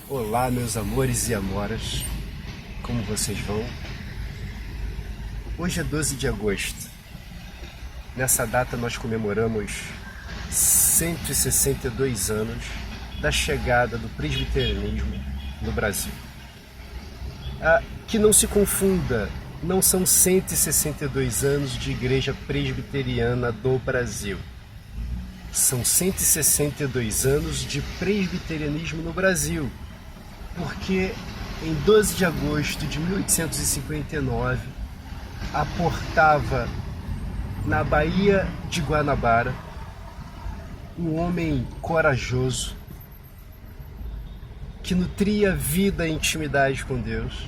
Olá, meus amores e amoras, como vocês vão? Hoje é 12 de agosto. Nessa data nós comemoramos 162 anos da chegada do presbiterianismo no Brasil. Que não se confunda, não são 162 anos de igreja presbiteriana do Brasil. São 162 anos de presbiterianismo no Brasil, porque em 12 de agosto de 1859 aportava na Baía de Guanabara um homem corajoso que nutria vida e intimidade com Deus,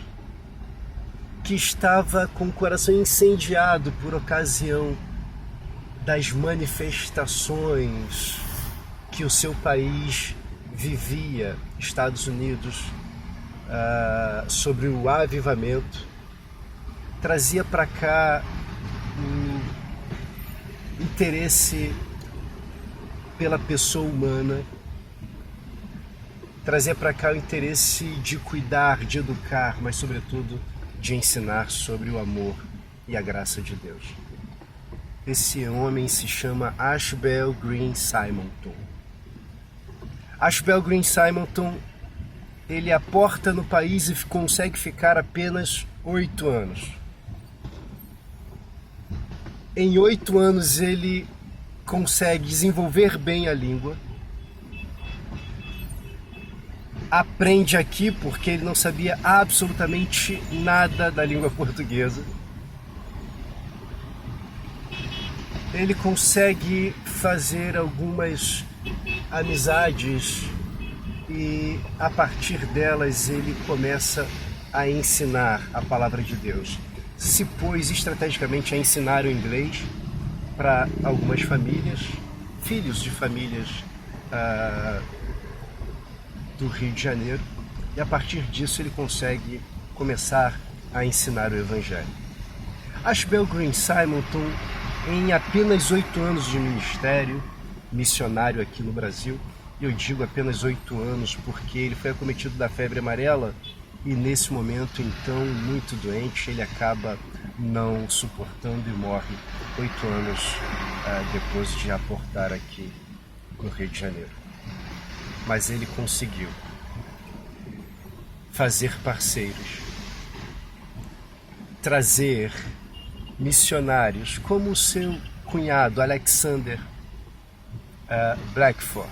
que estava com o coração incendiado por ocasião das manifestações que o seu país vivia, Estados Unidos, sobre o avivamento. Trazia para cá um interesse pela pessoa humana, trazia para cá o interesse de cuidar, de educar, mas sobretudo de ensinar sobre o amor e a graça de Deus. Esse homem se chama Ashbel Green Simonton. Ashbel Green Simonton, ele aporta no país e consegue ficar apenas 8 anos. Em 8 anos ele consegue desenvolver bem a língua, aprende aqui porque ele não sabia absolutamente nada da língua portuguesa. Ele consegue fazer algumas amizades e a partir delas ele começa a ensinar a palavra de Deus. Se pôs estrategicamente a ensinar o inglês para algumas famílias, filhos de famílias do Rio de Janeiro, e a partir disso ele consegue começar a ensinar o Evangelho. Ashbel Green Simonton, em apenas 8 anos de ministério missionário aqui no Brasil, e eu digo apenas 8 anos porque ele foi acometido da febre amarela e nesse momento, então, muito doente, ele acaba não suportando e morre 8 anos depois de aportar aqui no Rio de Janeiro. Mas ele conseguiu fazer parceiros, trazer missionários como o seu cunhado Alexander Blackford,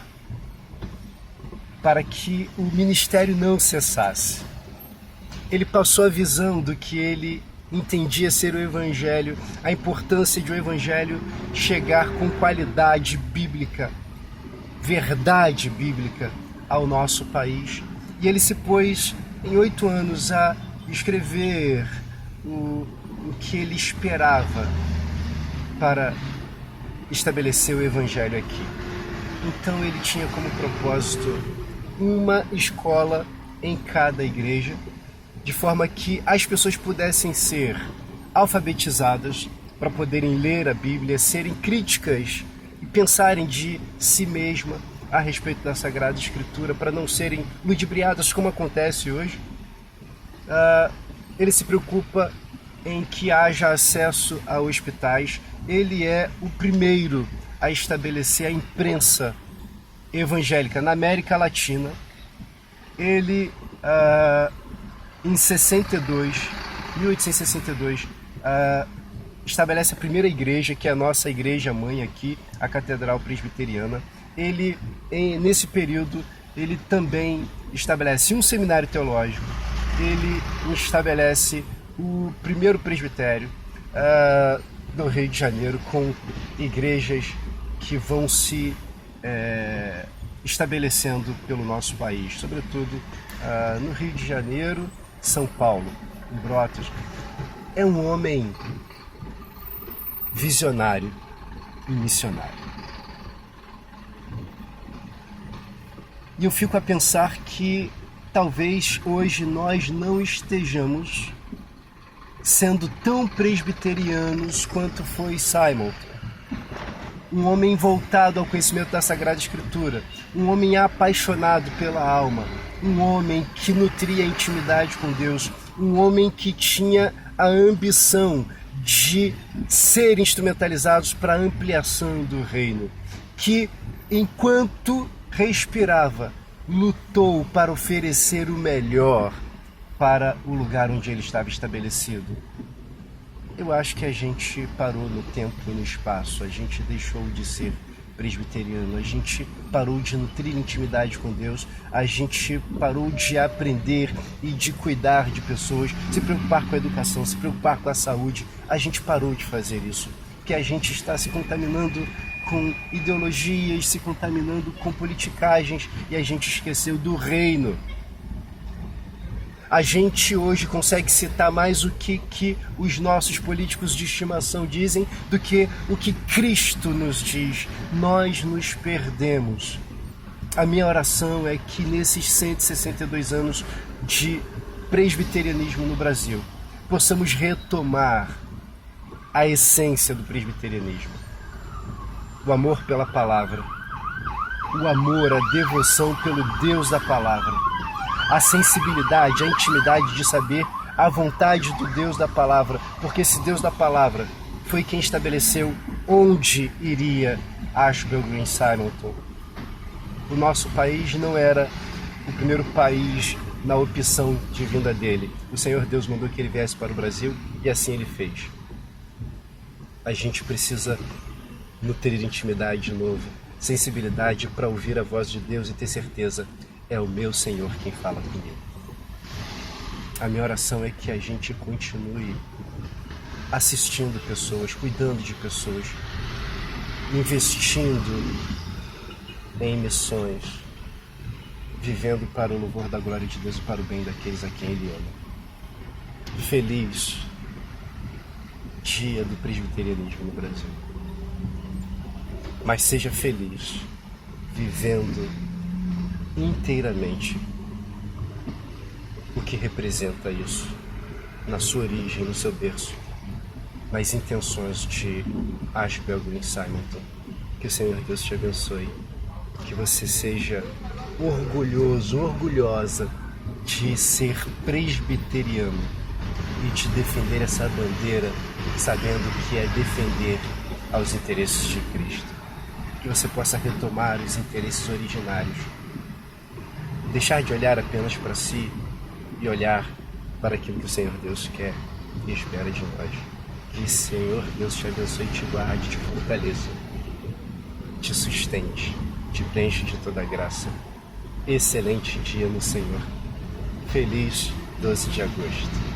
para que o ministério não cessasse. Ele passou a visão do que ele entendia ser o Evangelho, a importância de o Evangelho chegar com qualidade bíblica, verdade bíblica ao nosso país. E ele se pôs em 8 anos a escrever o que ele esperava para estabelecer o Evangelho aqui. Então ele tinha como propósito uma escola em cada igreja, de forma que as pessoas pudessem ser alfabetizadas para poderem ler a Bíblia, serem críticas e pensarem de si mesma a respeito da Sagrada Escritura, para não serem ludibriadas como acontece hoje. Ele se preocupa em que haja acesso a hospitais. Ele é o primeiro a estabelecer a imprensa evangélica na América Latina. Ele, em 1862, estabelece a primeira igreja, que é a nossa igreja mãe aqui, a Catedral Presbiteriana. Ele, nesse período, ele também estabelece um seminário teológico, ele estabelece o primeiro presbitério do Rio de Janeiro, com igrejas que vão se estabelecendo pelo nosso país, sobretudo no Rio de Janeiro, São Paulo, em Brotas. É um homem visionário e missionário. E eu fico a pensar que talvez hoje nós não estejamos sendo tão presbiterianos quanto foi Simonton. Um homem voltado ao conhecimento da Sagrada Escritura, um homem apaixonado pela alma, um homem que nutria a intimidade com Deus, um homem que tinha a ambição de ser instrumentalizados para a ampliação do reino, que enquanto respirava, lutou para oferecer o melhor para o lugar onde ele estava estabelecido. Eu acho que a gente parou no tempo e no espaço, a gente deixou de ser presbiteriano, a gente parou de nutrir intimidade com Deus, a gente parou de aprender e de cuidar de pessoas, se preocupar com a educação, se preocupar com a saúde. A gente parou de fazer isso, porque a gente está se contaminando com ideologias, se contaminando com politicagens, e a gente esqueceu do reino. A gente hoje consegue citar mais o que os nossos políticos de estimação dizem do que o que Cristo nos diz. Nós nos perdemos. A minha oração é que nesses 162 anos de presbiterianismo no Brasil, possamos retomar a essência do presbiterianismo. O amor pela palavra, o amor, a devoção pelo Deus da palavra, a sensibilidade, a intimidade de saber a vontade do Deus da palavra, porque esse Deus da palavra foi quem estabeleceu onde iria Ashbel Green Simonton. O nosso país não era o primeiro país na opção de vinda dele. O Senhor Deus mandou que ele viesse para o Brasil e assim ele fez. A gente precisa nutrir intimidade de novo, sensibilidade para ouvir a voz de Deus e ter certeza: é o meu Senhor quem fala comigo. A minha oração é que a gente continue assistindo pessoas, cuidando de pessoas, investindo em missões, vivendo para o louvor da glória de Deus e para o bem daqueles a quem Ele ama. Feliz dia do presbiterianismo no Brasil. Mas seja feliz vivendo inteiramente o que representa isso na sua origem, no seu berço, nas intenções de Ashbel Green Simonton. Que o Senhor Deus te abençoe, que você seja orgulhoso, orgulhosa de ser presbiteriano e de defender essa bandeira, sabendo que é defender aos interesses de Cristo. Que você possa retomar os interesses originários, deixar de olhar apenas para si e olhar para aquilo que o Senhor Deus quer e espera de nós. Que o Senhor Deus te abençoe, te guarde, te fortaleça, te sustente, te preenche de toda a graça. Excelente dia no Senhor. Feliz 12 de agosto.